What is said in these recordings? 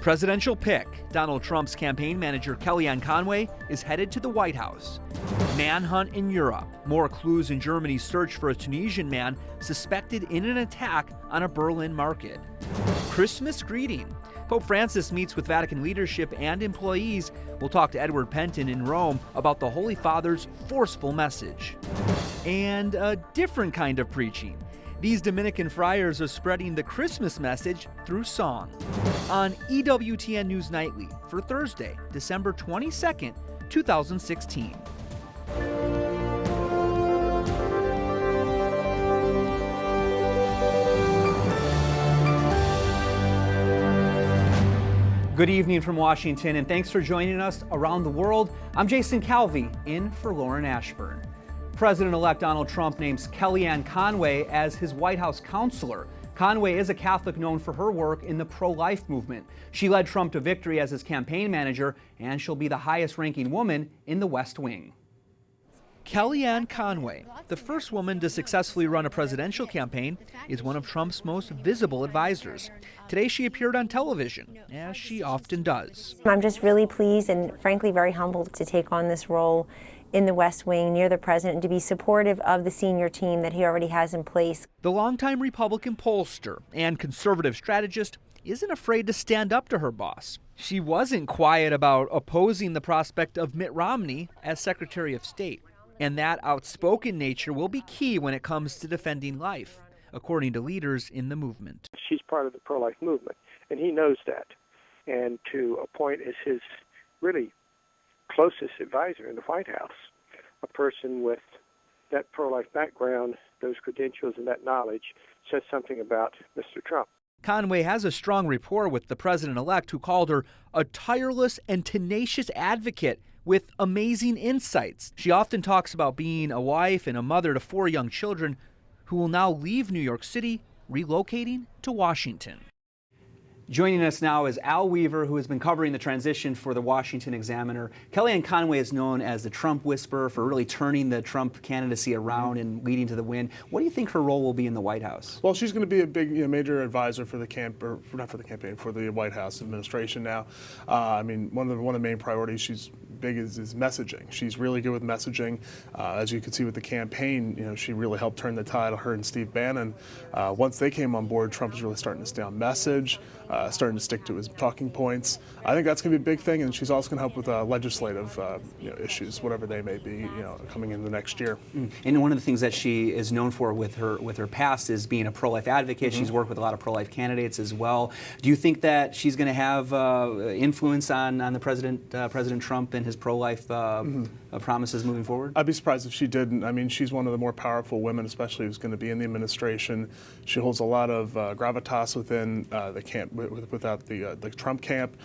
Presidential pick. Donald Trump's campaign manager Kellyanne Conway is headed to the White House. Manhunt in Europe. More clues in Germany's search for a Tunisian man suspected in an attack on a Berlin market. Christmas greeting. Pope Francis meets with Vatican leadership and employees. We'll talk to Edward Penton in Rome about the Holy Father's forceful message. And a different kind of preaching. These Dominican friars are spreading the Christmas message through song. On EWTN News Nightly for Thursday, December 22nd, 2016. Good evening from Washington, and thanks for joining us around the world. I'm Jason Calvi, in for Lauren Ashburn. President-elect Donald Trump names Kellyanne Conway as his White House counselor. Conway is a Catholic known for her work in the pro-life movement. She led Trump to victory as his campaign manager, and she'll be the highest-ranking woman in the West Wing. Kellyanne Conway, the first woman to successfully run a presidential campaign, is one of Trump's most visible advisors. Today she appeared on television, as she often does. I'm just really pleased and frankly very humbled to take on this role in the West Wing near the president and to be supportive of the senior team that he already has in place. The longtime Republican pollster and conservative strategist isn't afraid to stand up to her boss. She wasn't quiet about opposing the prospect of Mitt Romney as Secretary of State. And that outspoken nature will be key when it comes to defending life, according to leaders in the movement. She's part of the pro-life movement, and he knows that. And to appoint as his really closest advisor in the White House, a person with that pro-life background, those credentials and that knowledge, says something about Mr. Trump. Conway has a strong rapport with the president-elect, who called her a tireless and tenacious advocate with amazing insights. She often talks about being a wife and a mother to 4 young children who will now leave New York City, relocating to Washington. Joining us now is Al Weaver, who has been covering the transition for the Washington Examiner. Kellyanne Conway is known as the Trump whisperer for really turning the Trump candidacy around and leading to the win. What do you think her role will be in the White House? Well, she's going to be a big, major advisor for the not for the campaign, for the White House administration now. One of the main priorities she's big is messaging. She's really good with messaging. As you can see with the campaign, she really helped turn the tide. Her and Steve Bannon. Once they came on board, Trump is really starting to stay on message. Starting to stick to his talking points. I think that's going to be a big thing, and she's also going to help with legislative issues, whatever they may be, coming in the next year. And one of the things that she is known for with her past is being a pro-life advocate. She's worked with a lot of pro-life candidates as well. Do you think that she's going to have influence on the President Trump and his pro-life promises moving forward? I'd be surprised if she didn't. She's one of the more powerful women, especially who's going to be in the administration. She holds a lot of gravitas within the camp. Without the Trump camp,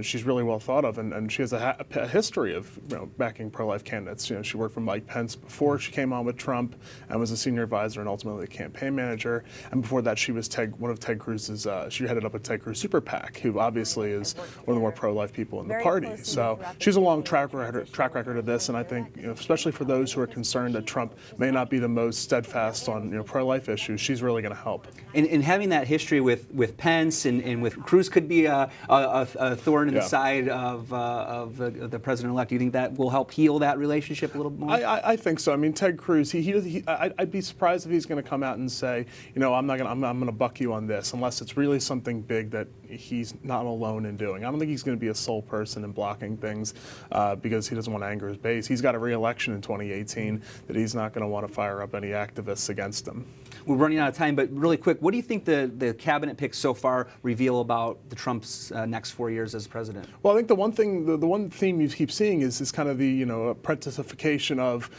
she's really well thought of, and she has a history of backing pro-life candidates. She worked for Mike Pence before she came on with Trump, and was a senior advisor and ultimately a campaign manager. And before that, she was one of Ted Cruz's. She headed up a Ted Cruz super PAC, who obviously is one of the more pro-life people in the party. So she's a long track record of this, and I think, especially for those who are concerned that Trump may not be the most steadfast on pro-life issues, she's really going to help. And having that history with Pence and with Cruz could be a thorn in the side of the president-elect. Do you think that will help heal that relationship a little more? I think so. Ted Cruz, I'd be surprised if he's going to come out and say, I'm going to buck you on this, unless it's really something big that he's not alone in doing. I don't think he's going to be a sole person in blocking things because he doesn't want to anger his base. He's got a re-election in 2018 that he's not going to want to fire up any activists against him. We're running out of time, but really quick, what do you think the cabinet picks so far reveal about the Trump's next 4 years as president? Well, I think the one theme you keep seeing is kind of the apprentice-ification of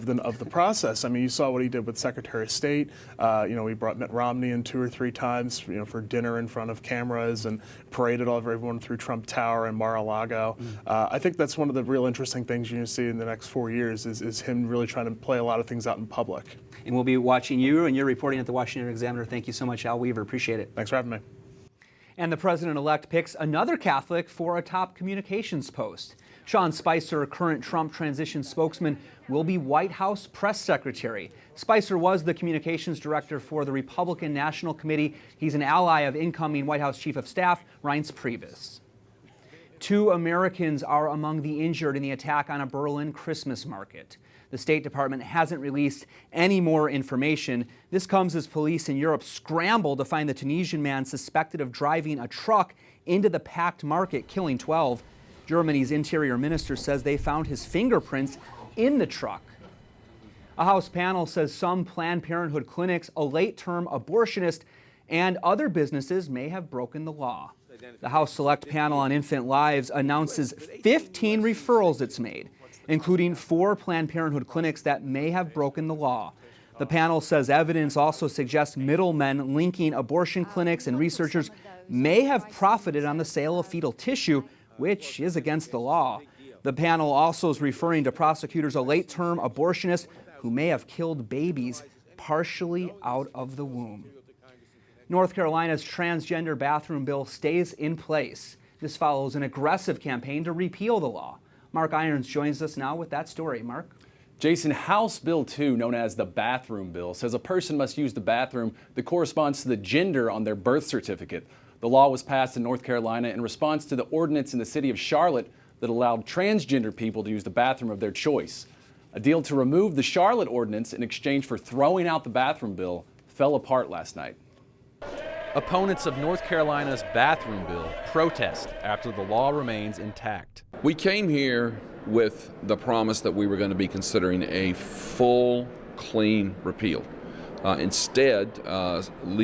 the process. You saw what he did with Secretary of State. He brought Mitt Romney in 2 or 3 times, for dinner in front of cameras and paraded all of everyone through Trump Tower and Mar-a-Lago. I think that's one of the real interesting things you're going to see in the next 4 years is him really trying to play a lot of things out in public. And we'll be watching you and your reporting at the Washington Examiner. Thank you so much, Al Weaver. Appreciate it. Thanks for having me. And the president-elect picks another Catholic for a top communications post. Sean Spicer, current Trump transition spokesman, will be White House press secretary. Spicer was the communications director for the Republican National Committee. He's an ally of incoming White House Chief of Staff Reince Priebus. 2 Americans are among the injured in the attack on a Berlin Christmas market. The State Department hasn't released any more information. This comes as police in Europe scramble to find the Tunisian man suspected of driving a truck into the packed market, killing 12. Germany's interior minister says they found his fingerprints in the truck. A House panel says some Planned Parenthood clinics, a late-term abortionist, and other businesses may have broken the law. The House Select Panel on Infant Lives announces 15 referrals it's made, including 4 Planned Parenthood clinics that may have broken the law. The panel says evidence also suggests middlemen linking abortion clinics and researchers may have profited on the sale of fetal tissue, which is against the law. The panel also is referring to prosecutors, a late-term abortionist who may have killed babies partially out of the womb. North Carolina's transgender bathroom bill stays in place. This follows an aggressive campaign to repeal the law. Mark Irons joins us now with that story. Mark? Jason, House Bill 2, known as the bathroom bill, says a person must use the bathroom that corresponds to the gender on their birth certificate. The law was passed in North Carolina in response to the ordinance in the city of Charlotte that allowed transgender people to use the bathroom of their choice. A deal to remove the Charlotte ordinance in exchange for throwing out the bathroom bill fell apart last night. Opponents of North Carolina's bathroom bill protest after the law remains intact. We came here with the promise that we were going to be considering a full, clean repeal. Instead,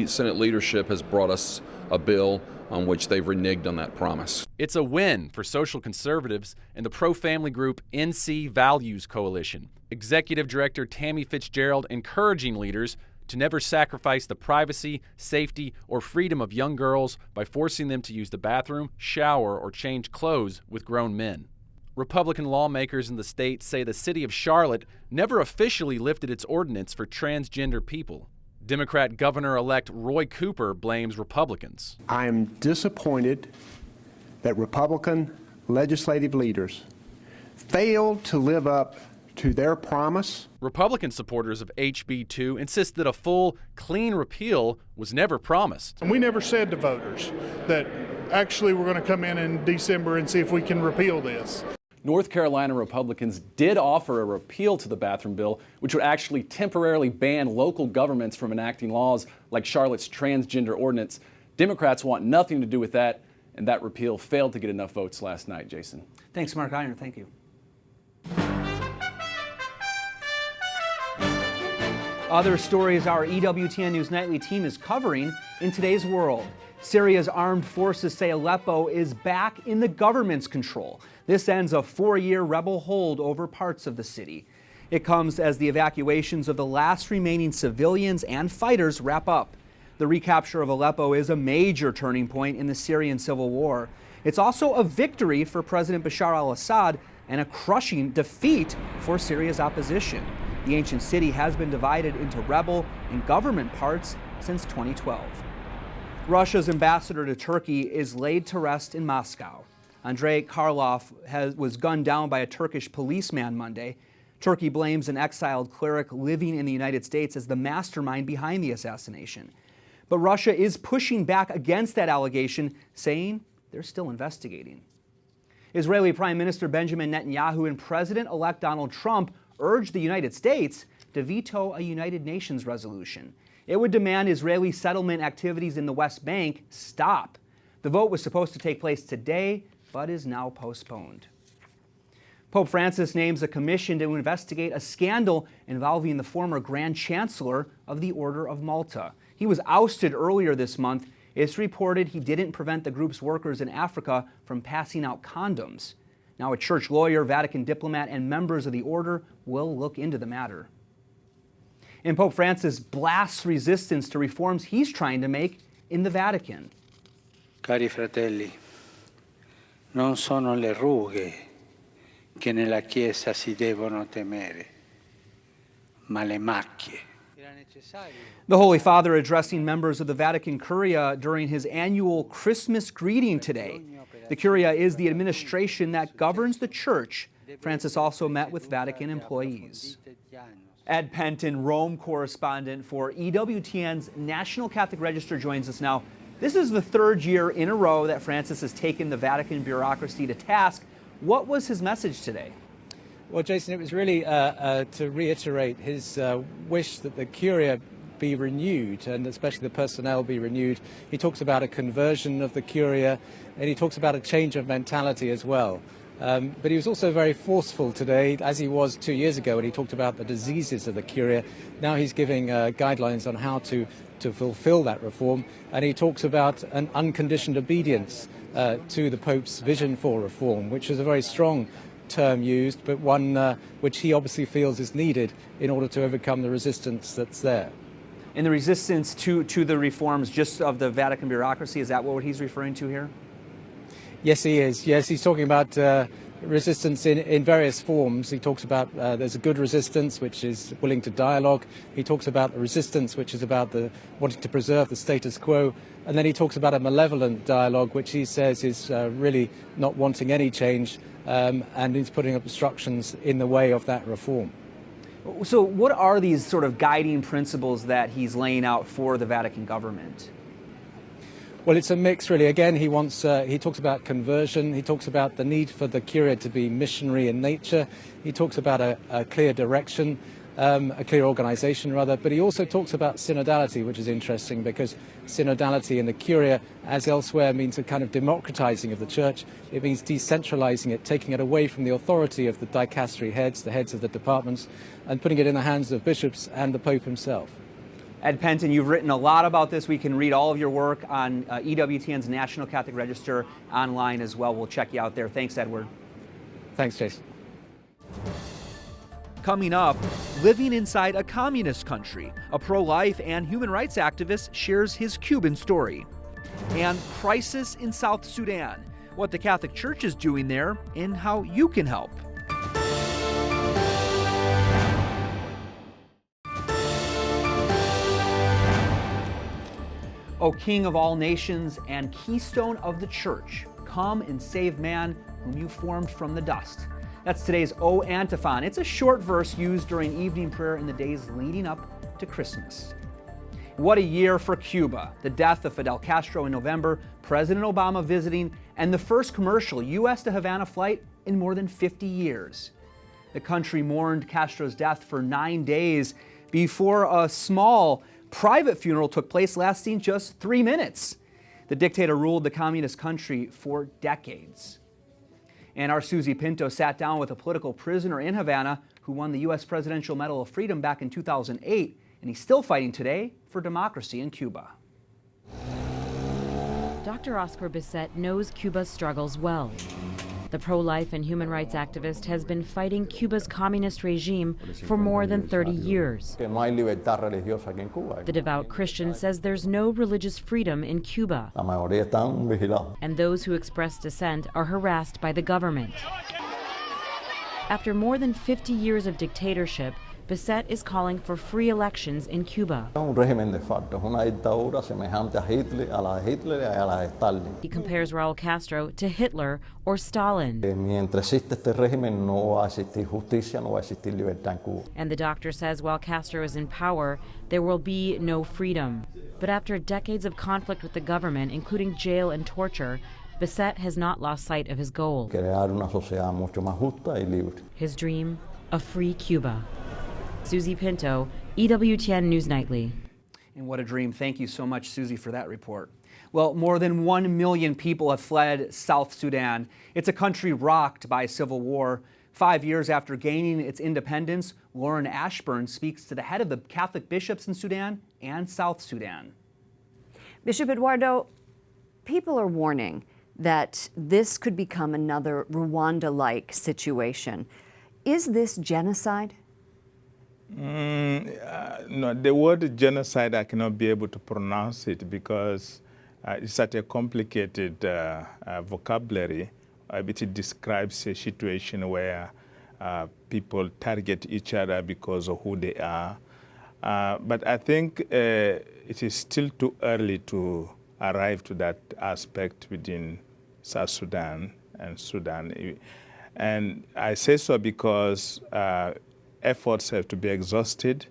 Senate leadership has brought us a bill on which they've reneged on that promise. It's a win for social conservatives and the pro-family group NC Values Coalition. Executive Director Tammy Fitzgerald encouraging leaders to never sacrifice the privacy, safety, or freedom of young girls by forcing them to use the bathroom, shower, or change clothes with grown men. Republican lawmakers in the state say the city of Charlotte never officially lifted its ordinance for transgender people. Democrat Governor-elect Roy Cooper blames Republicans. I am disappointed that Republican legislative leaders failed to live up to their promise. Republican supporters of HB 2 insist that a full, clean repeal was never promised. And we never said to voters that actually we're going to come in December and see if we can repeal this. North Carolina Republicans did offer a repeal to the bathroom bill, which would actually temporarily ban local governments from enacting laws like Charlotte's transgender ordinance. Democrats want nothing to do with that, and that repeal failed to get enough votes last night, Jason. Thanks, Mark Iron. Thank you. Other stories our EWTN News Nightly team is covering in today's world. Syria's armed forces say Aleppo is back in the government's control. This ends a 4-year rebel hold over parts of the city. It comes as the evacuations of the last remaining civilians and fighters wrap up. The recapture of Aleppo is a major turning point in the Syrian civil war. It's also a victory for President Bashar al-Assad and a crushing defeat for Syria's opposition. The ancient city has been divided into rebel and government parts since 2012. Russia's ambassador to Turkey is laid to rest in Moscow. Andrei Karlov was gunned down by a Turkish policeman Monday. Turkey blames an exiled cleric living in the United States as the mastermind behind the assassination. But Russia is pushing back against that allegation, saying they're still investigating. Israeli Prime Minister Benjamin Netanyahu and President-elect Donald Trump urged the United States to veto a United Nations resolution. It would demand Israeli settlement activities in the West Bank stop. The vote was supposed to take place today, but is now postponed. Pope Francis names a commission to investigate a scandal involving the former Grand Chancellor of the Order of Malta. He was ousted earlier this month. It's reported he didn't prevent the group's workers in Africa from passing out condoms. Now a church lawyer, Vatican diplomat, and members of the order will look into the matter. And Pope Francis blasts resistance to reforms he's trying to make in the Vatican. Cari fratelli, non sono le rughe che nella Chiesa si devono temere, ma le macchie. The Holy Father addressing members of the Vatican Curia during his annual Christmas greeting today. The Curia is the administration that governs the church. Francis also met with Vatican employees. Ed Penton, Rome correspondent for EWTN's National Catholic Register, joins us now. This is the third year in a row that Francis has taken the Vatican bureaucracy to task. What was his message today? Well, Jason, it was really to reiterate his wish that the Curia be renewed, and especially the personnel be renewed. He talks about a conversion of the Curia, and he talks about a change of mentality as well. But he was also very forceful today, as he was 2 years ago when he talked about the diseases of the Curia. Now he's giving guidelines on how to fulfill that reform, and he talks about an unconditioned obedience to the Pope's vision for reform, which is a very strong term used, but one which he obviously feels is needed in order to overcome the resistance that's there. And the resistance to the reforms just of the Vatican bureaucracy, is that what he's referring to here? Yes, he is. Yes, he's talking about resistance in various forms. He talks about there's a good resistance, which is willing to dialogue. He talks about the resistance, which is about the wanting to preserve the status quo. And then he talks about a malevolent dialogue, which he says is really not wanting any change, and he's putting obstructions in the way of that reform. So what are these sort of guiding principles that he's laying out for the Vatican government? Well, it's a mix, really. Again, he talks about conversion. He talks about the need for the Curia to be missionary in nature. He talks about a clear direction, a clear organization, rather. But he also talks about synodality, which is interesting because synodality in the Curia, as elsewhere, means a kind of democratizing of the church. It means decentralizing it, taking it away from the authority of the dicastery heads, the heads of the departments, and putting it in the hands of bishops and the Pope himself. Ed Penton, you've written a lot about this. We can read all of your work on EWTN's National Catholic Register online as well. We'll check you out there. Thanks, Edward. Thanks, Jason. Coming up, living inside a communist country, a pro-life and human rights activist shares his Cuban story. And crisis in South Sudan, what the Catholic Church is doing there and how you can help. O King of all nations and keystone of the church, come and save man whom you formed from the dust. That's today's O Antiphon. It's a short verse used during evening prayer in the days leading up to Christmas. What a year for Cuba. The death of Fidel Castro in November, President Obama visiting, and the first commercial U.S. to Havana flight in more than 50 years. The country mourned Castro's death for 9 days before a small private funeral took place lasting just 3 minutes. The dictator ruled the communist country for decades. And our Susie Pinto sat down with a political prisoner in Havana who won the U.S. Presidential Medal of Freedom back in 2008, and he's still fighting today for democracy in Cuba. Dr. Oscar Bisset knows Cuba's struggles well. The pro-life and human rights activist has been fighting Cuba's communist regime for more than 30 years. The devout Christian says there's no religious freedom in Cuba, and those who express dissent are harassed by the government. After more than 50 years of dictatorship, Bisset is calling for free elections in Cuba. He compares Raul Castro to Hitler or Stalin. And the doctor says while Castro is in power, there will be no freedom. But after decades of conflict with the government, including jail and torture, Bisset has not lost sight of his goal. His dream, a free Cuba. Susie Pinto, EWTN News Nightly. And what a dream. Thank you so much, Susie, for that report. Well, more than 1 million people have fled South Sudan. It's a country rocked by civil war. 5 years after gaining its independence, Lauren Ashburn speaks to the head of the Catholic bishops in Sudan and South Sudan. Bishop Eduardo, people are warning that this could become another Rwanda-like situation. Is this genocide? No, the word genocide, I cannot be able to pronounce it because it's such a complicated vocabulary. It describes a situation where people target each other because of who they are. But I think it is still too early to arrive to that aspect within South Sudan and Sudan. And I say so because efforts have to be exhausted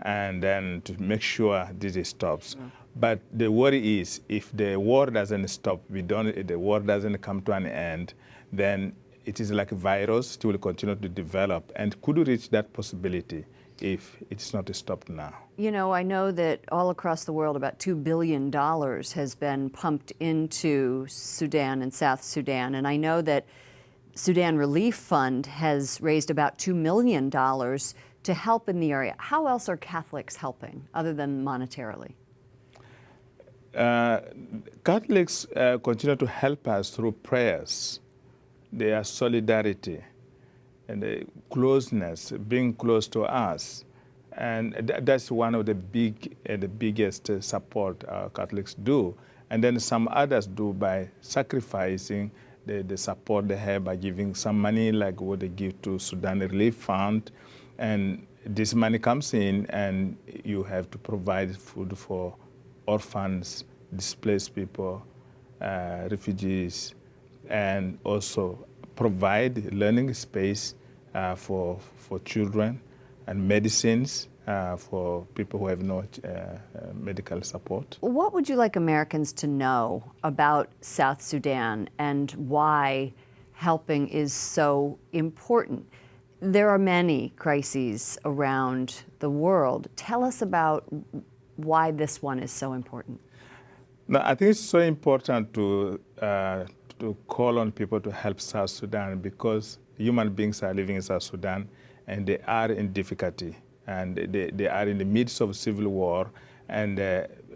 and then to make sure this stops. But the worry is if the war doesn't stop, the war doesn't come to an end, then it is like a virus, it will continue to develop and could reach that possibility if it's not stopped now. You know, I know that all across the world about $2 billion has been pumped into Sudan and South Sudan, and I know that Sudan Relief Fund has raised about $2 million to help in the area. How else are Catholics helping other than monetarily? Catholics continue to help us through prayers, their solidarity, and the closeness, being close to us. And that's one of the biggest support Catholics do. And then some others do by sacrificing the support they have by giving some money, like what they give to Sudan Relief Fund. And this money comes in and you have to provide food for orphans, displaced people, refugees, and also provide learning space for children and medicines for people who have no medical support. What would you like Americans to know about South Sudan and why helping is so important? There are many crises around the world. Tell us about why this one is so important. No, I think it's so important to call on people to help South Sudan because human beings are living in South Sudan and they are in difficulty and they are in the midst of civil war. And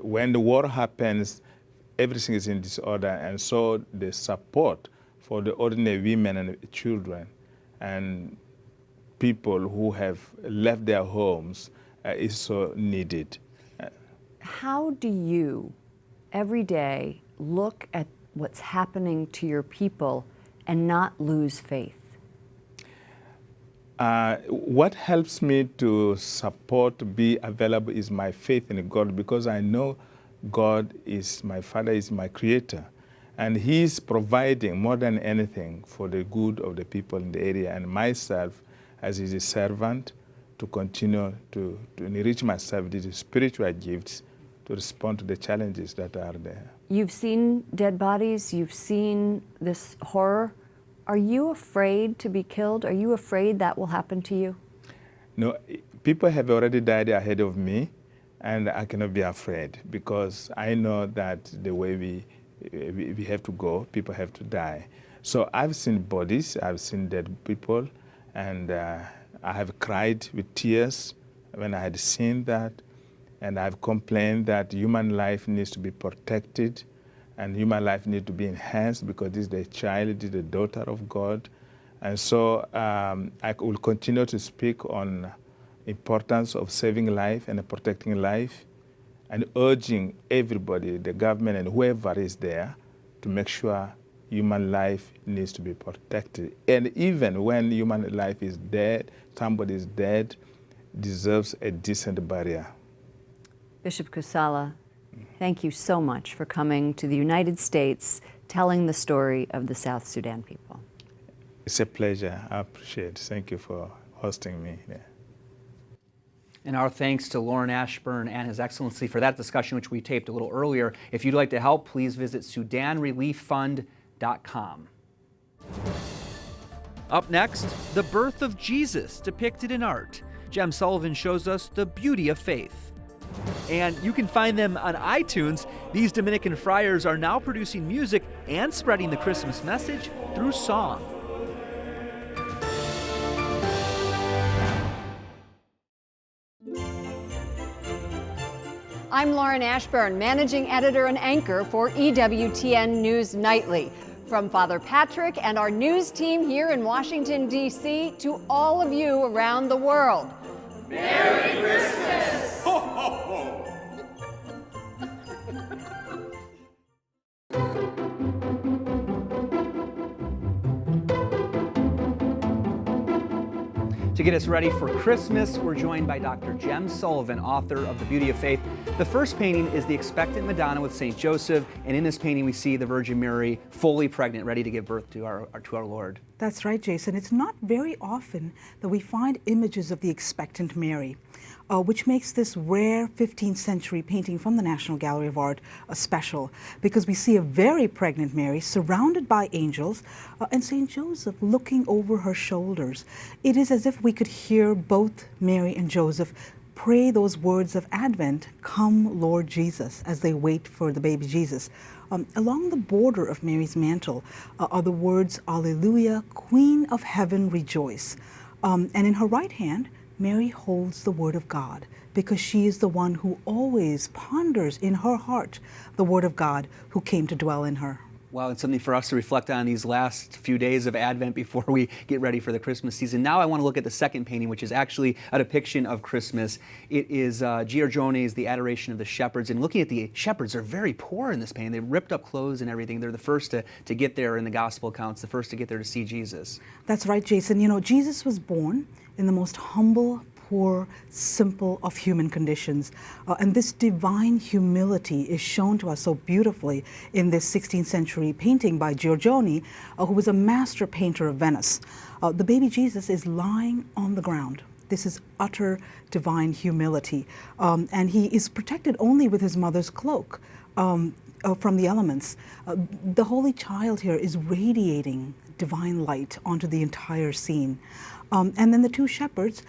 when the war happens, everything is in disorder. And so the support for the ordinary women and children and people who have left their homes is so needed. How do you, every day, look at what's happening to your people and not lose faith? What helps me to support, be available, is my faith in God, because I know God is my Father, is my Creator. And He's providing more than anything for the good of the people in the area, and myself as His servant to continue to enrich myself with these spiritual gifts to respond to the challenges that are there. You've seen dead bodies, you've seen this horror. Are you afraid to be killed? Are you afraid that will happen to you? No, people have already died ahead of me, and I cannot be afraid because I know that the way we have to go, people have to die. So I've seen bodies, I've seen dead people, and I have cried with tears when I had seen that. And I've complained that human life needs to be protected and human life needs to be enhanced because this is the child, this is the daughter of God. And so I will continue to speak on importance of saving life and protecting life and urging everybody, the government and whoever is there, to make sure human life needs to be protected. And even when human life is dead, somebody is dead, deserves a decent burial. Bishop Kusala, thank you so much for coming to the United States, telling the story of the South Sudan people. It's a pleasure. I appreciate it. Thank you for hosting me. Yeah. And our thanks to Lauren Ashburn and His Excellency for that discussion, which we taped a little earlier. If you'd like to help, please visit SudanReliefFund.com. Up next, the birth of Jesus depicted in art. Jem Sullivan shows us the beauty of faith. And you can find them on iTunes. These Dominican friars are now producing music and spreading the Christmas message through song. I'm Lauren Ashburn, managing editor and anchor for EWTN News Nightly. From Father Patrick and our news team here in Washington, D.C., to all of you around the world, Merry Christmas! Ho, ho, ho! To get us ready for Christmas, we're joined by Dr. Jem Sullivan, author of The Beauty of Faith. The first painting is the expectant Madonna with St. Joseph, and in this painting we see the Virgin Mary fully pregnant, ready to give birth to our Lord. That's right, Jason. It's not very often that we find images of the expectant Mary, which makes this rare 15th century painting from the National Gallery of Art special, because we see a very pregnant Mary surrounded by angels and St. Joseph looking over her shoulders. It is as if we could hear both Mary and Joseph pray those words of Advent, "Come, Lord Jesus," as they wait for the baby Jesus. Along the border of Mary's mantle are the words, "Alleluia, Queen of Heaven, rejoice." And in her right hand, Mary holds the Word of God, because she is the one who always ponders in her heart the Word of God who came to dwell in her. Well, it's something for us to reflect on these last few days of Advent before we get ready for the Christmas season. Now I want to look at the second painting, which is actually a depiction of Christmas. It is Giorgione's The Adoration of the Shepherds. And looking at the shepherds, they're very poor in this painting. They've ripped up clothes and everything. They're the first to get there in the gospel accounts, the first to get there to see Jesus. That's right, Jason. You know, Jesus was born in the most humble, poor, simple of human conditions. And this divine humility is shown to us so beautifully in this 16th century painting by Giorgione, who was a master painter of Venice. The baby Jesus is lying on the ground. This is utter divine humility. And he is protected only with his mother's cloak from the elements. The Holy Child here is radiating divine light onto the entire scene. And then the two shepherds,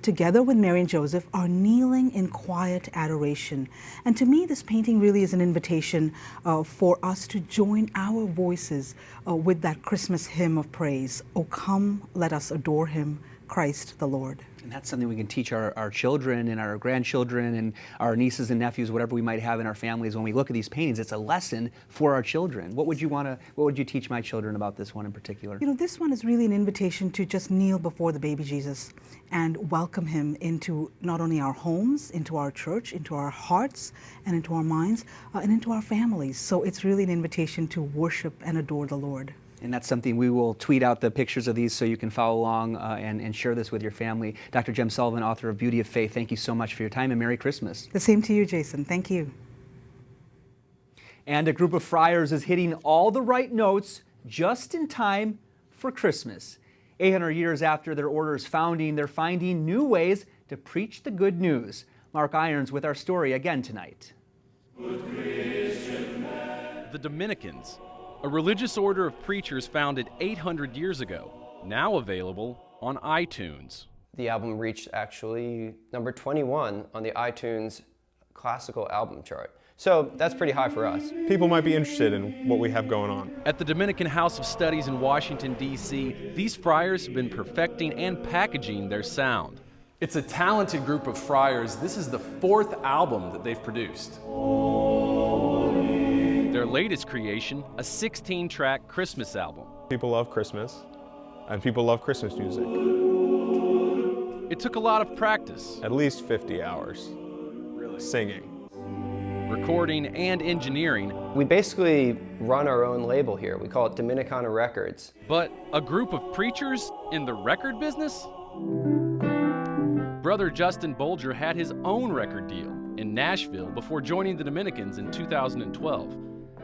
together with Mary and Joseph, are kneeling in quiet adoration. And to me, this painting really is an invitation for us to join our voices with that Christmas hymn of praise. "O come, let us adore him, Christ the Lord." And that's something we can teach our children and our grandchildren and our nieces and nephews, whatever we might have in our families. When we look at these paintings, it's a lesson for our children. What would you teach my children about this one in particular? You know, this one is really an invitation to just kneel before the baby Jesus and welcome him into not only our homes, into our church, into our hearts, and into our minds, and into our families. So it's really an invitation to worship and adore the Lord. And that's something we will tweet out the pictures of these so you can follow along and share this with your family. Dr. Jem Sullivan, author of Beauty of Faith, thank you so much for your time, and Merry Christmas. The same to you, Jason. Thank you. And a group of friars is hitting all the right notes just in time for Christmas. 800 years after their order's founding, they're finding new ways to preach the good news. Mark Irons with our story again tonight. The Dominicans, a religious order of preachers founded 800 years ago, now available on iTunes. The album reached actually number 21 on the iTunes classical album chart. So that's pretty high for us. People might be interested in what we have going on. At the Dominican House of Studies in Washington, D.C., these friars have been perfecting and packaging their sound. It's a talented group of friars. This is the 4th album that they've produced. Their latest creation, a 16-track Christmas album. People love Christmas, and people love Christmas music. It took a lot of practice. At least 50 hours. Really? Singing. Recording and engineering. We basically run our own label here. We call it Dominicana Records. But a group of preachers in the record business? Brother Justin Bolger had his own record deal in Nashville before joining the Dominicans in 2012.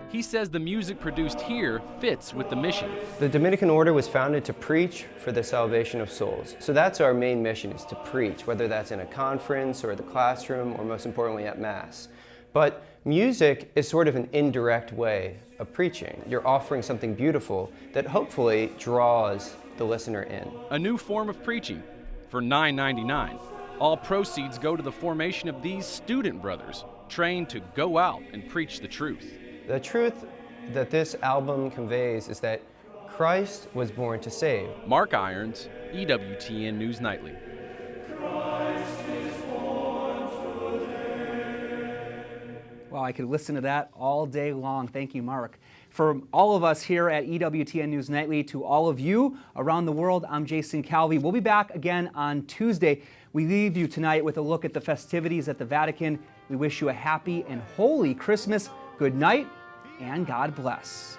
He says the music produced here fits with the mission. The Dominican order was founded to preach for the salvation of souls. So that's our main mission, is to preach, whether that's in a conference or the classroom or most importantly at Mass. But music is sort of an indirect way of preaching. You're offering something beautiful that hopefully draws the listener in. A new form of preaching for $9.99. All proceeds go to the formation of these student brothers, trained to go out and preach the truth. The truth that this album conveys is that Christ was born to save. Mark Irons, EWTN News Nightly. Wow, I could listen to that all day long. Thank you, Mark. For all of us here at EWTN News Nightly, to all of you around the world, I'm Jason Calvi. We'll be back again on Tuesday. We leave you tonight with a look at the festivities at the Vatican. We wish you a happy and holy Christmas. Good night, and God bless.